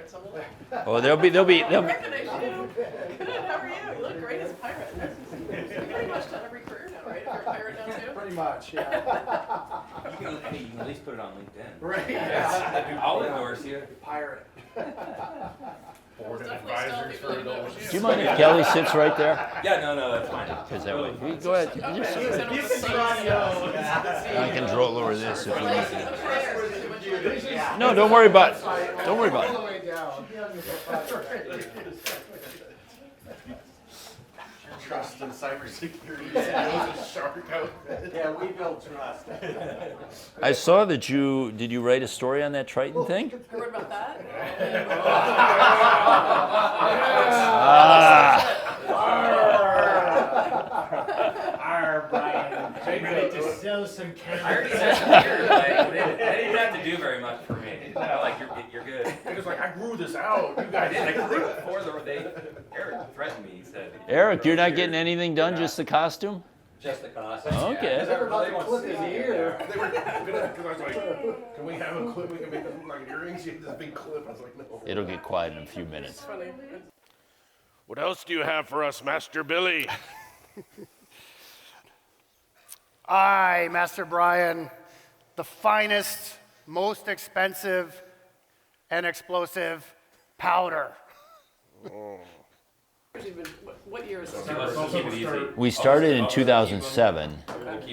pirate somewhere. Oh, they'll be. I recognize you. Good, how are you? You look great as a pirate. You've pretty much done every career now, right? You're a pirate now too? Pretty much, yeah. You can at least put it on LinkedIn. Right. Yeah. I'll endorse you. Pirate. Board of Definitely advisors still for people that know adults. Do you mind if Kelly sits right there? Yeah, no, that's fine. Because that way, go ahead. Just, You can I can draw lower this if you need. to. No, don't worry about it. Don't worry about All the it. way down. Trust in cybersecurity. Knows a shark out there. Yeah, we build trust. I saw that did you write a story on that Triton thing? I heard about that. Our Bryan. Ready to sell some I already said some years, like, they didn't have to do very much for me. Like, you're good. He was like, I grew this out. You I guys. did. I grew it before Eric threatened me. He said, Eric, you're not getting anything done, just the costume? just the cost. Okay. They're about to clip his ear. They were gonna, because I was like, can we have a clip? We can make this look like earrings. You have this big clip. I was like, no. It'll get quiet in a few minutes. Funny. What else do you have for us, Master Billy? I, Master Bryan, the finest, most expensive, and explosive powder. What year is this? Let's keep it easy. We started in 2007,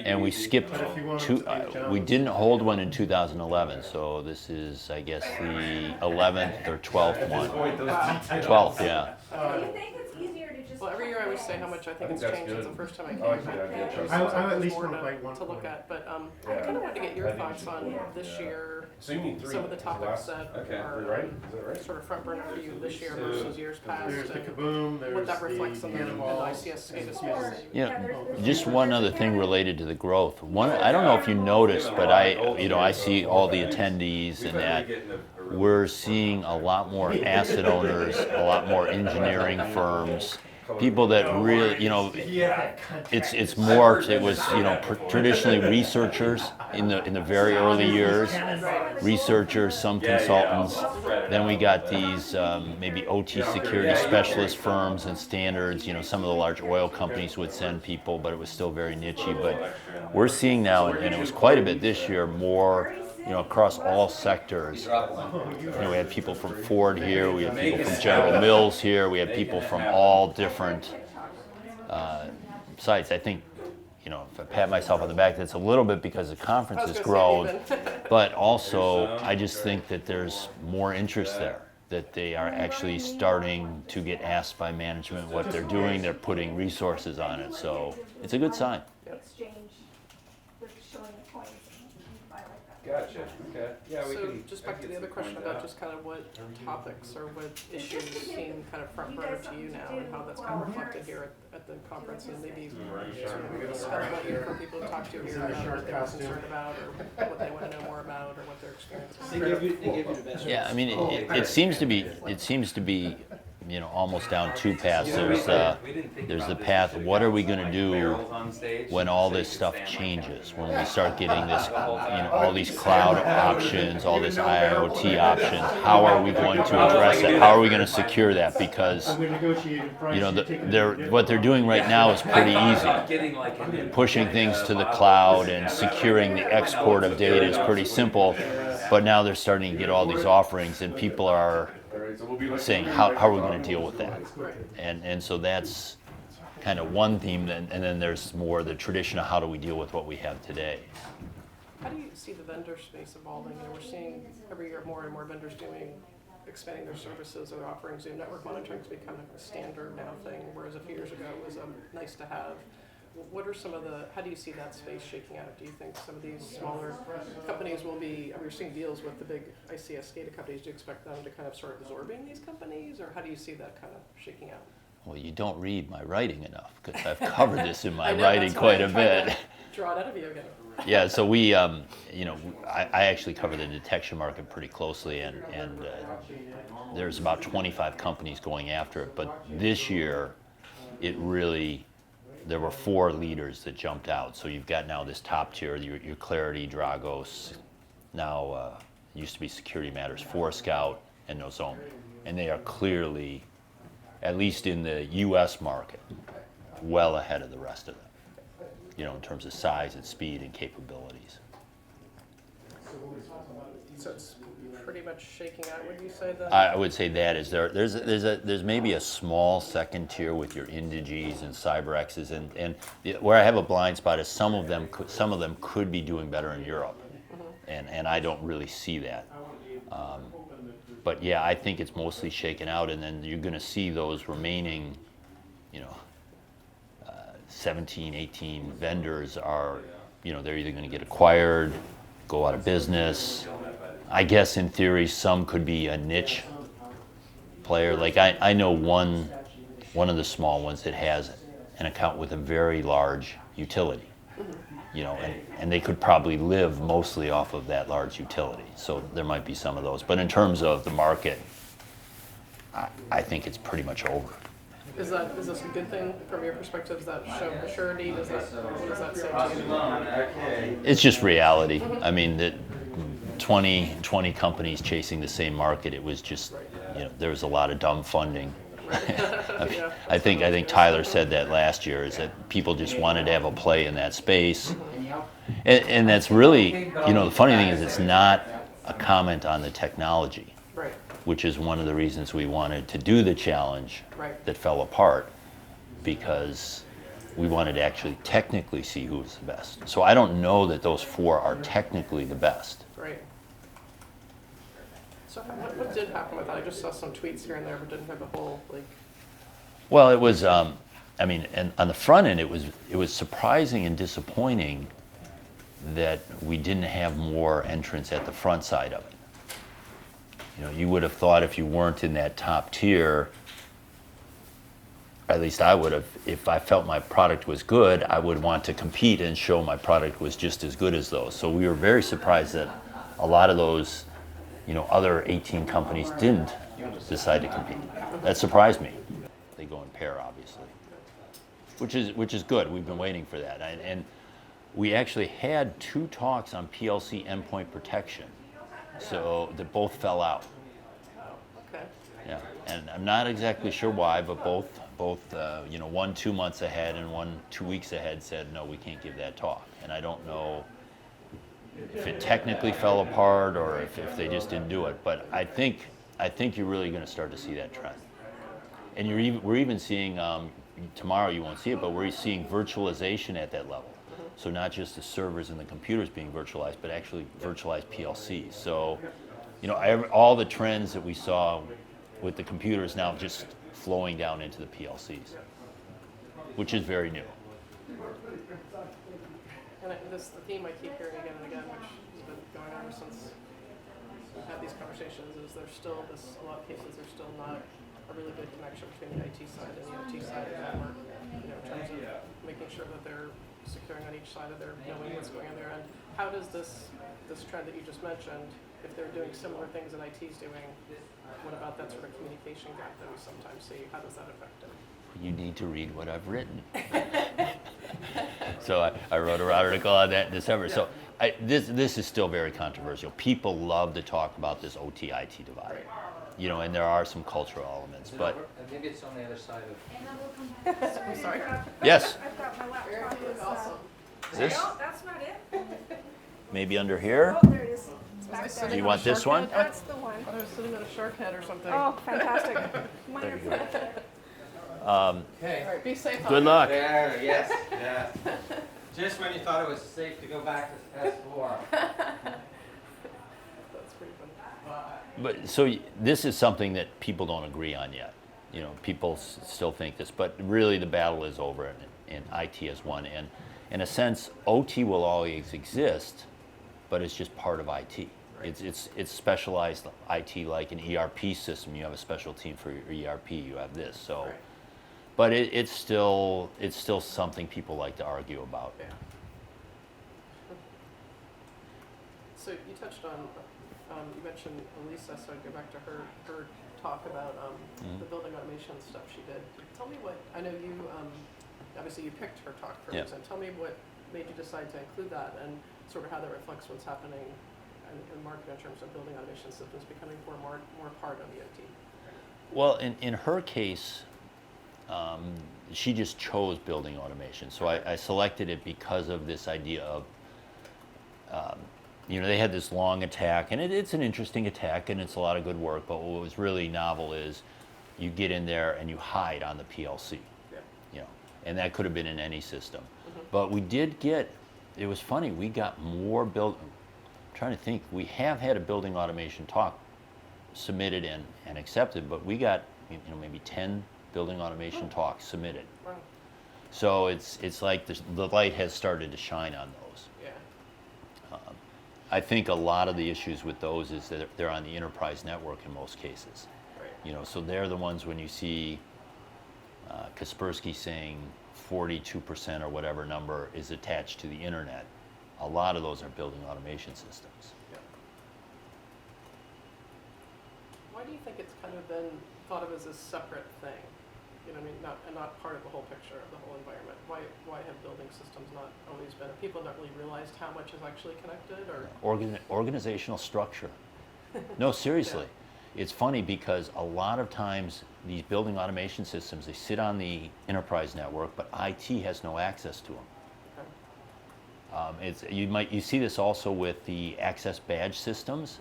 and we skipped two. We didn't hold one in 2011, so this is, I guess, the 11th or 12th one. 12th, yeah. Do you think it's easier to just... Well, every year I always say how much I think it's that's changed good. since the first time I came. I like that idea. There's I at least more want to like one to look point. at, but I kind of wanted to get your thoughts on this year. So you need three. Some of the topics that Okay. are Right? Is that right? sort of front burner for you this year versus years past. There's the and kaboom, there's what that reflects on the cannonballs. ICS SCADA space. Yeah, just one other thing related to the growth. I don't know if you noticed, but I see all the attendees and that we're seeing a lot more asset owners, a lot more engineering firms, people that really, it's more. It was traditionally researchers in the very early years, researchers, some consultants. Then we got these maybe OT security specialist firms and standards. Some of the large oil companies would send people, but it was still very nichey. But we're seeing now, and it was quite a bit this year, more. Across all sectors. We had people from Ford here, we had people from General Mills here, we had people from all different sites. I think, if I pat myself on the back, that's a little bit because the conference has grown, but also I just think that there's more interest there, that they are actually starting to get asked by management what they're doing, they're putting resources on it, so it's a good sign. Exchange with showing the points. I like that. Gotcha. Okay. Yeah, we So can. just back to the other question about just kind of what topics or what issues seem kind of front burner to you now and how that's kind of reflected here at the conference and maybe sort of spell about you for people to talk to here about what they're concerned about or what they want to know more about or what their experience is. They give you the best. Yeah, I mean, it seems to be, almost down two paths. There's the path, what are we going to do when all this stuff changes, when we start getting this, all these cloud options, all this IoT options, how are we going to address it? How are we going to secure that? Because, what they're doing right now is pretty easy. Pushing things to the cloud and securing the export of data is pretty simple, but now they're starting to get all these offerings and people are saying, how are we going to deal with that? And so that's kind of one theme, and then there's more the tradition of how do we deal with what we have today. How do you see the vendor space evolving? We're seeing every year more and more vendors expanding their services or offering Zoom network monitoring to become a standard now thing, whereas a few years ago it was nice to have. What are how do you see that space shaking out? Do you think some of these smaller companies will be, we're seeing deals with the big ICS SCADA companies, do you expect them to kind of start absorbing these companies, or how do you see that kind of shaking out? Well, you don't read my writing enough, because I've covered this in my I know, writing that's quite why a I'm trying bit. to draw it out of you again. Yeah, so we, I actually cover the detection market pretty closely, and there's about 25 companies going after it, but this year, there were 4 leaders that jumped out. So you've got now this top tier, your Clarity, Dragos, now used to be Security Matters, Forescout, and Nozomi. And they are clearly, at least in the US market, well ahead of the rest of them, you know, in terms of size and speed and capabilities. So it's pretty much shaking out, would you say then? I would say that is there's maybe a small second tier with your Indiges and CyberXs, and where I have a blind spot is some of them could be doing better in Europe, and I don't really see that. But yeah, I think it's mostly shaken out, and then you're going to see those remaining, you know, 17, 18 vendors are, you know, they're either going to get acquired, go out of business. I guess in theory, some could be a niche player. Like I know one of the small ones that has an account with a very large utility, you know, and they could probably live mostly off of that large utility. So there might be some of those. But in terms of the market, I think it's pretty much over. Is this a good thing from your perspective? Does that show maturity? What does that say to you? It's just reality. I mean, that 20 companies chasing the same market, it was just, you know, there was a lot of dumb funding. I think Tyler said that last year, is that people just wanted to have a play in that space. And that's really, you know, the funny thing is it's not a comment on the technology, Right. which is one of the reasons we wanted to do the challenge that fell apart, because we wanted to actually technically see who was the best. So I don't know that those 4 are technically the best. Right. So what did happen with that? I just saw some tweets here and there, but didn't have a whole, like... Well, it was, I mean, and on the front end, it was surprising and disappointing that we didn't have more entrants at the front side of it. You know, you would have thought if you weren't in that top tier, at least I would have, if I felt my product was good, I would want to compete and show my product was just as good as those. So we were very surprised that a lot of those, you know, other 18 companies didn't decide to compete. That surprised me. They go in pair, obviously, which is good. We've been waiting for that. And we actually had 2 talks on PLC endpoint protection, so that both fell out. Okay. Yeah, and I'm not exactly sure why, but both you know, one 2 months ahead and one 2 weeks ahead said, no, we can't give that talk. And I don't know if it technically fell apart or if they just didn't do it. But I think you're really going to start to see that trend. And we're even seeing, tomorrow you won't see it, but we're seeing virtualization at that level. So not just the servers and the computers being virtualized, but actually virtualized PLCs. So, you know, all the trends that we saw with the computers now just flowing down into the PLCs, which is very new. And the theme I keep hearing again and again, which has been going on ever since we've had these conversations, is there's still a lot of cases, there's still not a really good connection between the IT side and the OT side of the network, you know, in terms of making sure that they're securing on each side of their, knowing what's going on their end. How does this trend that you just mentioned, if they're doing similar things that IT's doing, what about that sort of communication gap that we sometimes see? How does that affect it? You need to read what I've written. So I wrote an article on that in December. So this is still very controversial. People love to talk about this OT-IT divide, you know, and there are some cultural elements. But Maybe it's on the other side of... I'm sorry? yes, I've got my laptop. Awesome. is this No, that's not it. maybe under here? Oh, there it is. It's back Was I there. Do you want this one? That's the one. I thought I was sitting on a shark head or something. Oh, fantastic. There you Wonderful. go. All right, be safe. Good luck. There, yes, yeah. Just when you thought it was safe to go back to S4. That's pretty funny. But so this is something that people don't agree on yet. You know, people still think this, but really the battle is over, and IT has won. And in a sense, OT will always exist, but it's just part of IT. It's specialized IT, like an ERP system. You have a special team for your ERP. You have this. So, but it's still something people like to argue about. Yeah. So you touched on, you mentioned Elisa, so I'd go back to her talk about the building automation stuff she did. Tell me what, I know you, obviously you picked her talk for a reason. Tell me what made you decide to include that and sort of how that reflects what's happening in the market in terms of building automation systems becoming more part of the OT? Well, in her case, she just chose building automation. So I selected it because of this idea of, they had this long attack, and it's an interesting attack, and it's a lot of good work, but what was really novel is you get in there and you hide on the PLC, and that could have been in any system. But we did get, it was funny, we got more I'm trying to think, we have had a building automation talk submitted and accepted, but we got maybe 10 building automation talks submitted. Wow. So it's like the light has started to shine on those. Yeah. I think a lot of the issues with those is that they're on the enterprise network in most cases. Right. So they're the ones when you see Kaspersky saying 42% or whatever number is attached to the internet. A lot of those are building automation systems. Yeah. Why do you think it's kind of been thought of as a separate thing? Not part of the whole picture of the whole environment. Why have building systems not always been? People not really realized how much is actually connected, or Organizational structure. No, seriously. It's funny because a lot of times these building automation systems, they sit on the enterprise network, but IT has no access to them. Okay. You see this also with the access badge systems.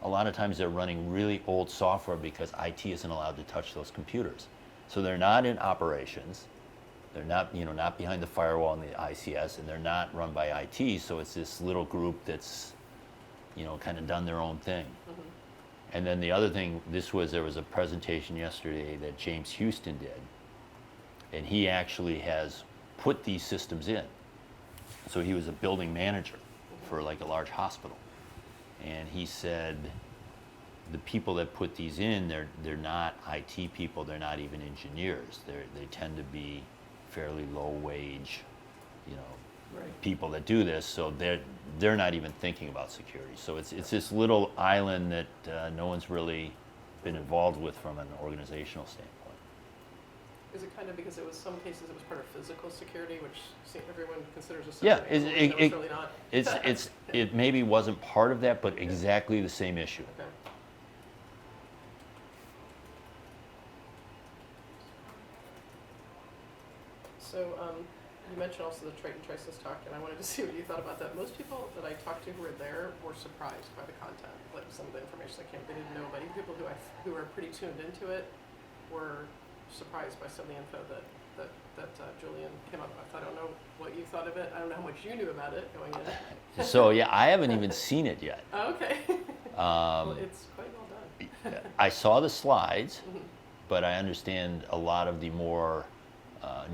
A lot of times they're running really old software because IT isn't allowed to touch those computers. So they're not in operations. They're not, not behind the firewall in the ICS, and they're not run by IT. So it's this little group that's, kind of done their own thing. And then the other thing, there was a presentation yesterday that James Houston did, and he actually has put these systems in. So he was a building manager for like a large hospital. And he said the people that put these in, they're not IT people, they're not even engineers. They tend to be fairly low wage, Right. people that do this, so they're not even thinking about security. So it's this little island that no one's really been involved with from an organizational standpoint. Is it kind of because some cases it was part of physical security, which everyone considers a Yeah, separate thing, it's really not? it maybe wasn't part of that, but exactly the same issue. Okay. So you mentioned also the Triton Trisis talk, and I wanted to see what you thought about that. Most people that I talked to who were there were surprised by the content, like some of the information that came. They didn't know, but even people who are pretty tuned into it were surprised by some of the info that Julian came up with. I don't know what you thought of it. I don't know how much you knew about it going in. So yeah, I haven't even seen it yet. Oh, okay. Well, it's quite well done. I saw the slides, but I understand a lot of the more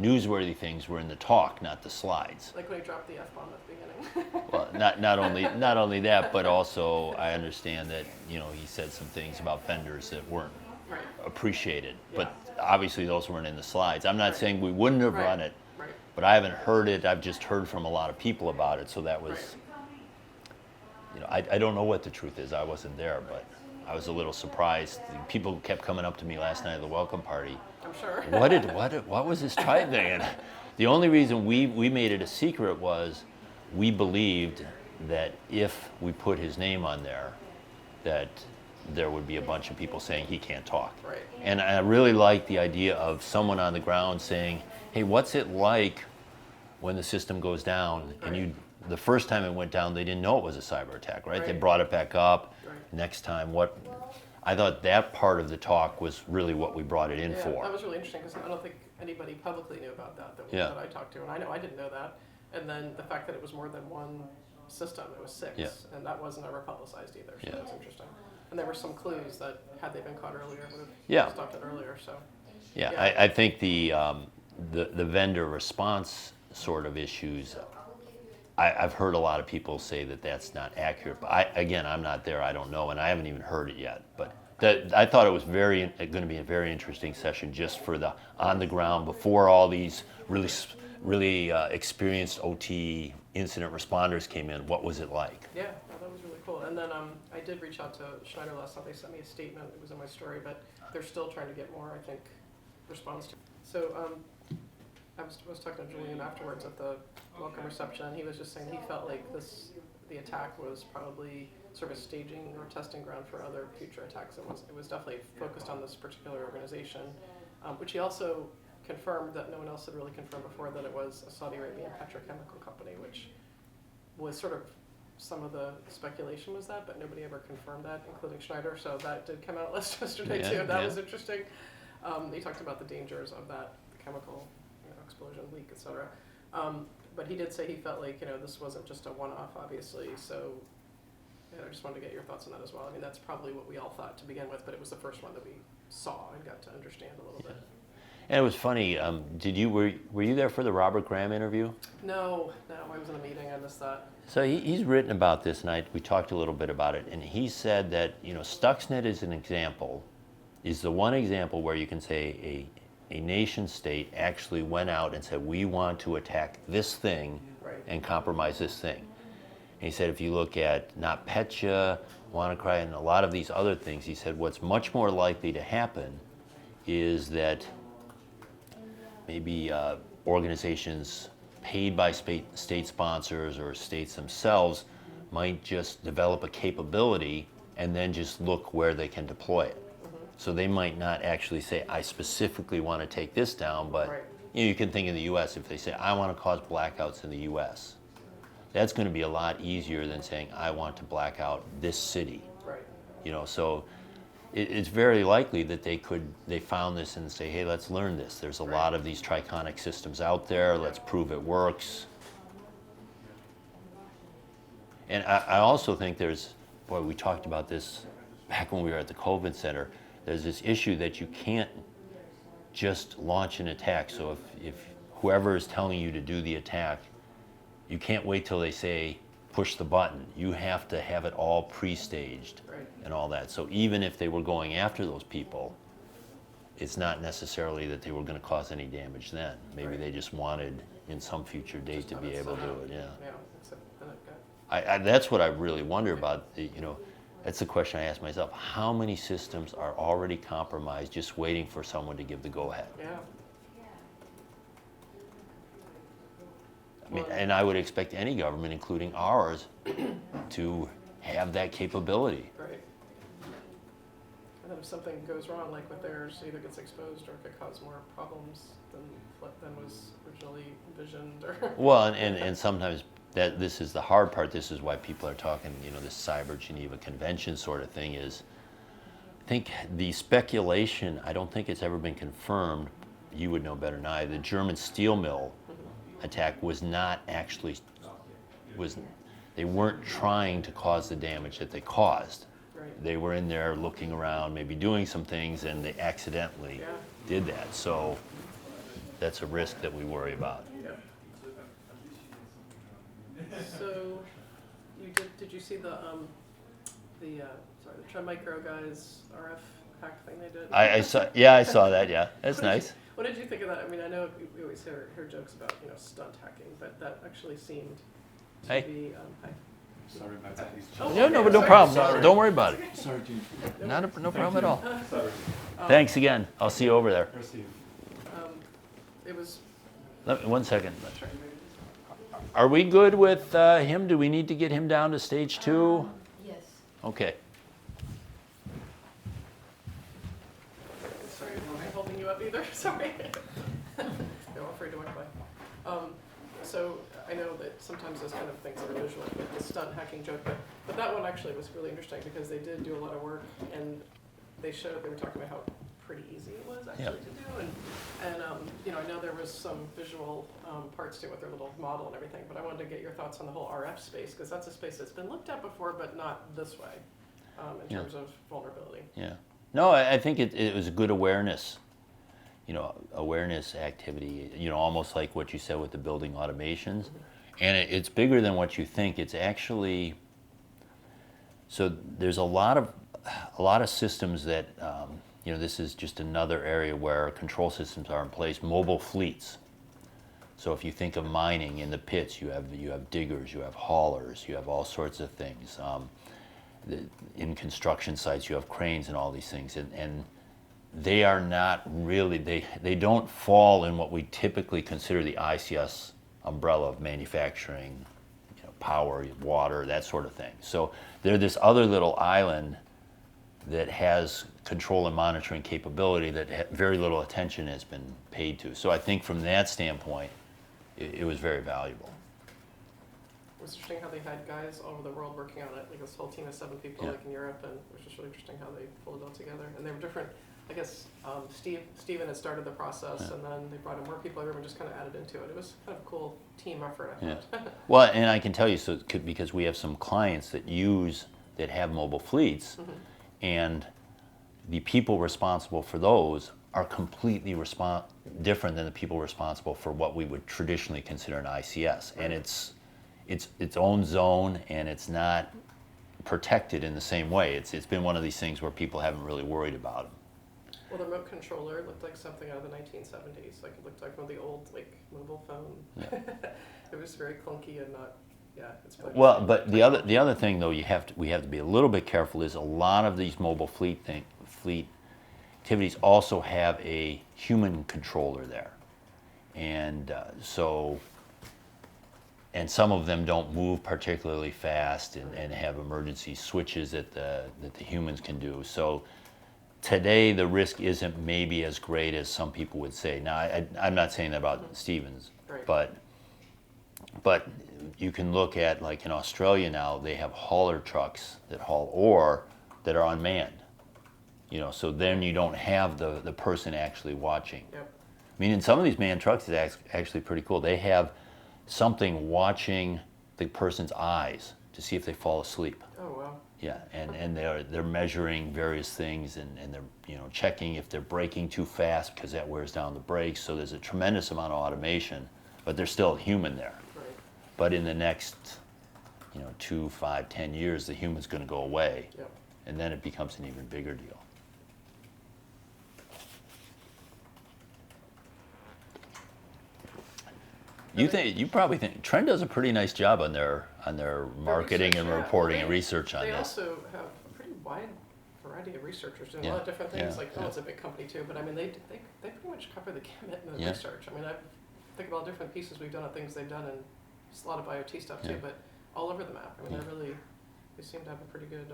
newsworthy things were in the talk, not the slides. Like when he dropped the F-bomb at the beginning. Well, not only that, but also I understand that he said some things about vendors that weren't Right. appreciated, Yeah. but obviously those weren't in the slides. I'm not saying we wouldn't have Right. run it, Right. but I haven't heard it. I've just heard from a lot of people about it, so that was, I don't know what the truth is. I wasn't there, but I was a little surprised. People kept coming up to me last night at the welcome party. I'm sure. What was this Triton thing? And the only reason we made it a secret was we believed that if we put his name on there, that there would be a bunch of people saying he can't talk. Right. And I really like the idea of someone on the ground saying, hey, what's it like when the system goes down? And the first time it went down, they didn't know it was a cyber attack, right? They Right. brought it back up. Right. Next time, I thought that part of the talk was really what we brought it in Yeah, for. that was really interesting because I don't think anybody publicly knew about that Yeah. that I talked to, and I know I didn't know that. And then the fact that it was more than one system, it was 6, Yeah. and that wasn't ever publicized either. So Yeah. that was interesting. And there were some clues that had they been caught earlier, would Yeah. have stopped it earlier. So Yeah, Yeah. I think the vendor response sort of issues, I've heard a lot of people say that that's not accurate. But I'm not there. I don't know, and I haven't even heard it yet. But I thought it was going to be a very interesting session just for the on the ground before all these really experienced OT incident responders came in. What was it like? yeah, no, that was really cool. And then I did reach out to Schneider last night. They sent me a statement. It was in my story, but they're still trying to get more, I think, response to. So I was talking to Julian afterwards at the welcome reception, and he was just saying he felt like the attack was probably sort of a staging or testing ground for other future attacks. It was definitely focused on this particular organization, which he also confirmed that no one else had really confirmed before, that it was a Saudi Arabian petrochemical company, which was sort of some of the speculation was that, but nobody ever confirmed that, including Schneider. So that did come out last yesterday Yeah, too. That yeah. was interesting. He talked about the dangers of that, the chemical, explosion, leak, etc. But he did say he felt like this wasn't just a one-off, obviously. So I just wanted to get your thoughts on that as well. I mean, that's probably what we all thought to begin with, but it was the first one that we saw and got to understand a little bit. And it was funny. Were you there for the Robert Graham interview? No, I was in a meeting. I missed that. So he's written about this, and we talked a little bit about it. And he said that Stuxnet is the one example where you can say a nation state actually went out and said, we want to attack this thing and compromise this thing. And he said if you look at NotPetya, WannaCry, and a lot of these other things, he said what's much more likely to happen is that maybe organizations paid by state sponsors or states themselves might just develop a capability and then just look where they can deploy it. So they might not actually say, I specifically want to take this down, but you can think in the US, if they say, I want to cause blackouts in the US, that's going to be a lot easier than saying, I want to black out this city. So it's very likely that they found this and say, hey, let's learn this. There's a lot of these triconic systems out there. Let's prove it works. And I also think we talked about this back when we were at the COVID Center. There's this issue that you can't just launch an attack. So if whoever is telling you to do the attack, you can't wait till they say, push the button. You have to have it all pre-staged and all that. So even if they were going after those people, it's not necessarily that they were going to cause any damage then. Maybe they just wanted in some future date to be able to do it. That's what I really wonder about. That's the question I ask myself. How many systems are already compromised just waiting for someone to give the go-ahead? I mean, and I would expect any government, including ours, to have that capability. And then if something goes wrong, like with theirs, either gets exposed or it could cause more problems than was originally envisioned. Well, and sometimes this is the hard part. This is why people are talking, this Cyber Geneva Convention sort of thing is, I think the speculation, I don't think it's ever been confirmed. You would know better than I. The German steel mill attack was not actually, they weren't trying to cause the damage that they caused. They were in there looking around, maybe doing some things, and they accidentally did that. So that's a risk that we worry about. So did you see the Trend Micro guys RF hack thing they did? I saw that. Yeah, that's nice. What did you think of that? I mean, I know we always hear jokes about stunt hacking, but that actually seemed to be. Hi. Sorry about that. No problem. Sorry. Don't worry about it. Sorry, Gene. No problem at all. Sorry. Thanks again. I'll see you over there. It was. One second. Are we good with him? Do we need to get him down to stage 2? Yes. Okay. Sorry, am I holding you up either? Sorry. No, I'm afraid to walk by. So I know that sometimes those kind of things are visual, like the stunt hacking joke, but that one actually was really interesting because they did do a lot of work and they were talking about how pretty easy it was actually to do, and I know there was some visual parts to it with their little model and everything, but I wanted to get your thoughts on the whole RF space because that's a space that's been looked at before, but not this way in terms of vulnerability. Yeah. No, I think it was a good awareness. Awareness activity, almost like what you said with the building automations. And it's bigger than what you think. It's actually, so there's a lot of systems that, this is just another area where control systems are in place, mobile fleets. So if you think of mining in the pits, you have diggers, you have haulers, you have all sorts of things. In construction sites, you have cranes and all these things. And they are not really, they don't fall in what we typically consider the ICS umbrella of manufacturing, power, water, that sort of thing. So they're this other little island that has control and monitoring capability that very little attention has been paid to. So I think from that standpoint, it was very valuable. It was interesting how they had guys all over the world working on it, like this whole team of 7 people, Yeah. like in Europe, and it was just really interesting how they pulled it all together. And they were different. I guess Steven had started the process, Yeah. and then they brought in more people. Everyone just kind of added into it. It was kind of a cool team effort, I Yeah. thought. Well, and I can tell you, because we have some clients that have mobile fleets, Mhm. and the people responsible for those are completely different than the people responsible for what we would traditionally consider an ICS. And it's its own zone, and it's not protected in the same way. It's been one of these things where people haven't really worried about them. Well, the remote controller looked like something out of the 1970s. Like, it looked like one of the old, like, mobile phone. Yeah. It was very clunky and not, yeah, it's probably Well, but the other thing though, we have to be a little bit careful, is a lot of these mobile fleet activities also have a human controller there, and and some of them don't move particularly fast, and have emergency switches that the humans can do. So today the risk isn't maybe as great as some people would say. Now I'm not saying that about Stevens, Right. but you can look at, like in Australia now, they have hauler trucks that haul ore that are unmanned. You know, so then you don't have the person actually watching. Yep. I mean, in some of these manned trucks, it's actually pretty cool. They have something watching the person's eyes to see if they fall asleep. Oh, wow. Yeah, and they're measuring various things, and they're checking if they're braking too fast, because that wears down the brakes. So there's a tremendous amount of automation, but there's still a human there. Right. But in the next 2, 5, 10 years, the human's going to go away, Yep. and then it becomes an even bigger deal. You probably think Trend does a pretty nice job on their marketing research, and yeah. reporting Well, and research on They this. also have a pretty wide variety of researchers doing a Yeah, lot of different things. yeah, Like, yeah. it's a big company too, but I mean, they pretty much cover the gamut in the Yeah. research. I mean, I think of all different pieces we've done of things they've done, and just a lot of IoT stuff too, Yeah. but all over the map. I mean, Yeah. they seem to have a pretty good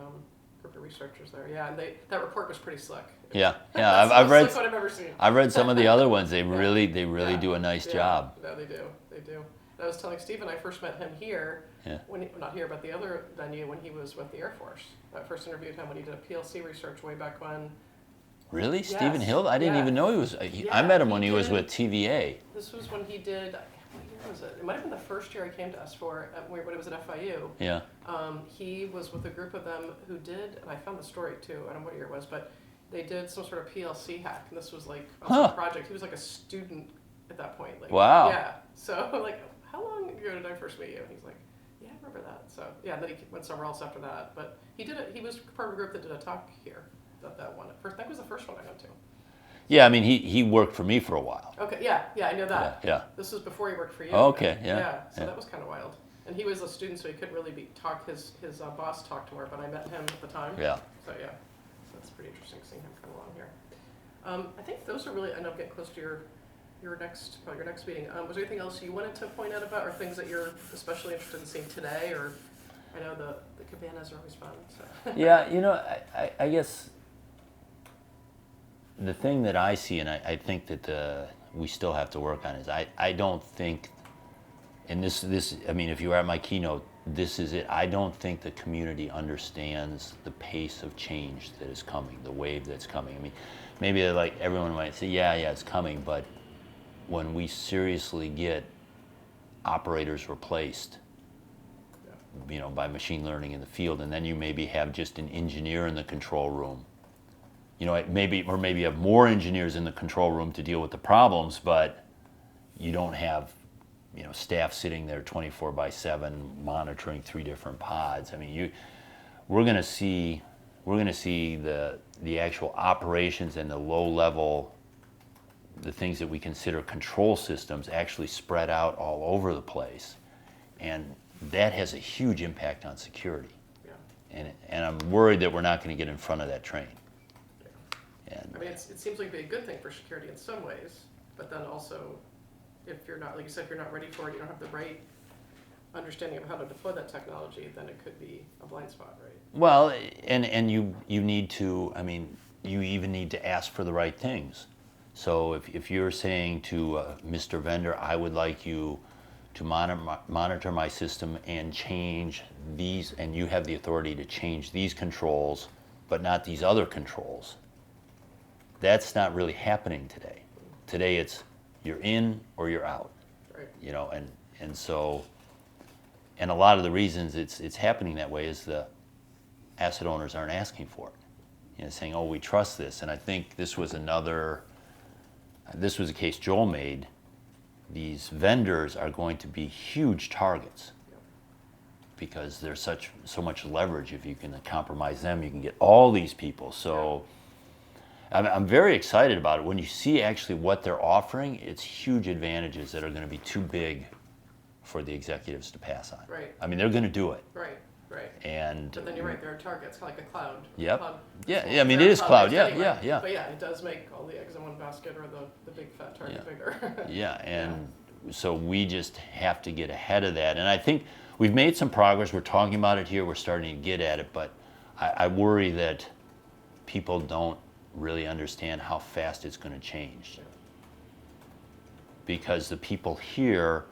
group of researchers there. Yeah, and that report was pretty slick. Yeah, That's yeah. the I've most read slick one I've ever seen. I've read some of the other ones. They Yeah. really Yeah. do a nice Yeah. job. No, they do. They do. And I was telling Steve, I first met him here, Yeah. not here, but the other venue, when he was with the Air Force. I first interviewed him when he did a PLC research way back when. Really, Yes. Stephen Hill? I didn't Yeah. even know he was. I Yeah, met him he when he was did. with TVA. This was when he did, what year was it? It might have been the first year I came to S4, when it was at FIU. Yeah. He was with a group of them who did, and I found the story too, I don't know what year it was, but they did some sort of PLC hack, and this was like a project. He was like a student at that point. Like, Wow. Yeah. So like, how long ago did I first meet you? And he's like, yeah, I remember that. So yeah, then he went somewhere else after that. But he was part of a group that did a talk here. That one. That was the first one I went to. Yeah, I mean, he worked for me for a while. Okay, yeah, I know that. Yeah. This was before he worked for you. Oh, okay, yeah, Yeah, so yeah. that was kind of wild. And he was a student, so he couldn't really his boss talked more, but I met him at the time. Yeah. So yeah, so it's pretty interesting seeing him come along here. I think those are really, I know I'm getting close to your next meeting. Was there anything else you wanted to point out about, or things that you're especially interested in seeing today, or I know the cabanas are always fun, so. Yeah, I guess the thing that I see, and I think that we still have to work on, is I don't think, and this I mean, if you were at my keynote, this is it. I don't think the community understands the pace of change that is coming, the wave that's coming. I mean, maybe like everyone might say, yeah, it's coming, but when we seriously get operators replaced, by machine learning in the field, and then you maybe have just an engineer in the control room. Maybe you have more engineers in the control room to deal with the problems, but you don't have, staff sitting there 24/7 monitoring 3 different pods. I mean, we're going to see the actual operations and the low level, the things that we consider control systems, actually spread out all over the place, and that has a huge impact on security. Yeah. And I'm worried that we're not going to get in front of that train. I mean, it seems like it'd be a good thing for security in some ways, but then also, if you're not, like you said, if you're not ready for it, you don't have the right understanding of how to deploy that technology, then it could be a blind spot, right? Well, and you need to, I mean, you even need to ask for the right things. So if you're saying to Mr. Vendor, I would like you to monitor my system and change these, and you have the authority to change these controls, but not these other controls. That's not really happening today. Today it's you're in or you're out, Right. you know, and so, and a lot of the reasons it's happening that way is the asset owners aren't asking for it. You know, saying, oh, we trust this. And I think this was a case Joel made. These vendors are going to be huge targets because there's so much leverage. If you can compromise them, you can get all these people. So I'm very excited about it. When you see actually what they're offering, it's huge advantages that are going to be too big for the executives to pass on. Right. I mean, they're going to do it. Right, right. And But then you're right, there are targets, kind of like a cloud. Yep. Cloud. Yeah, I mean, They're it is cloud. cloud-based Yeah, anyway. yeah. But yeah, it does make all the eggs in one basket or the big fat target Yeah. bigger. Yeah, and so we just have to get ahead of that. And I think we've made some progress. We're talking about it here. We're starting to get at it. But I worry that people don't really understand how fast it's going to change. Because the people here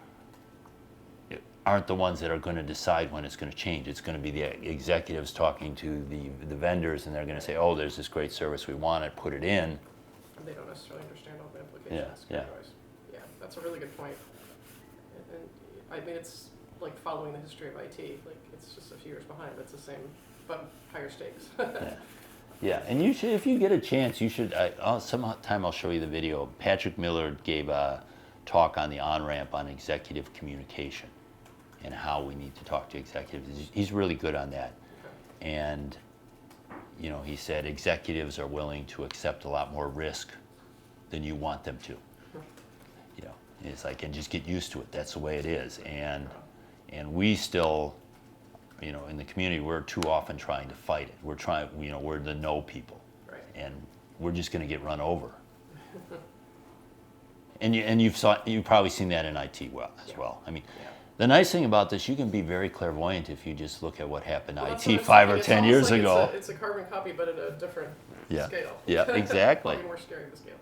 aren't the ones that are going to decide when it's going to change. It's going to be the executives talking to the vendors, and they're going to say, oh, there's this great service, we want it, put it in. And they don't necessarily understand all the implications. Yeah, yeah. otherwise. Yeah, that's a really good point. And I mean, it's like following the history of IT. Like, it's just a few years behind, but it's the same, but higher stakes. Yeah. Yeah, and you should, if you get a chance, you should, sometime I'll show you the video. Patrick Miller gave a talk on the on-ramp on executive communication and how we need to talk to executives. He's really good on that. And, you know, he said executives are willing to accept a lot more risk than you want them to. You know, it's like, and just get used to it. That's the way it is. And we still, you know, in the community, we're too often trying to fight it. We're trying, you know, we're the no people. Right. And we're just going to get run over. And you've probably seen that in IT as well. I mean, the nice thing about this, you can be very clairvoyant if you just look at what happened to Well, that's IT what I'm 5 saying. or It's 10 years almost like ago. It's a carbon copy, but at a different Yeah. scale. Yeah, exactly. Probably more scary the scale.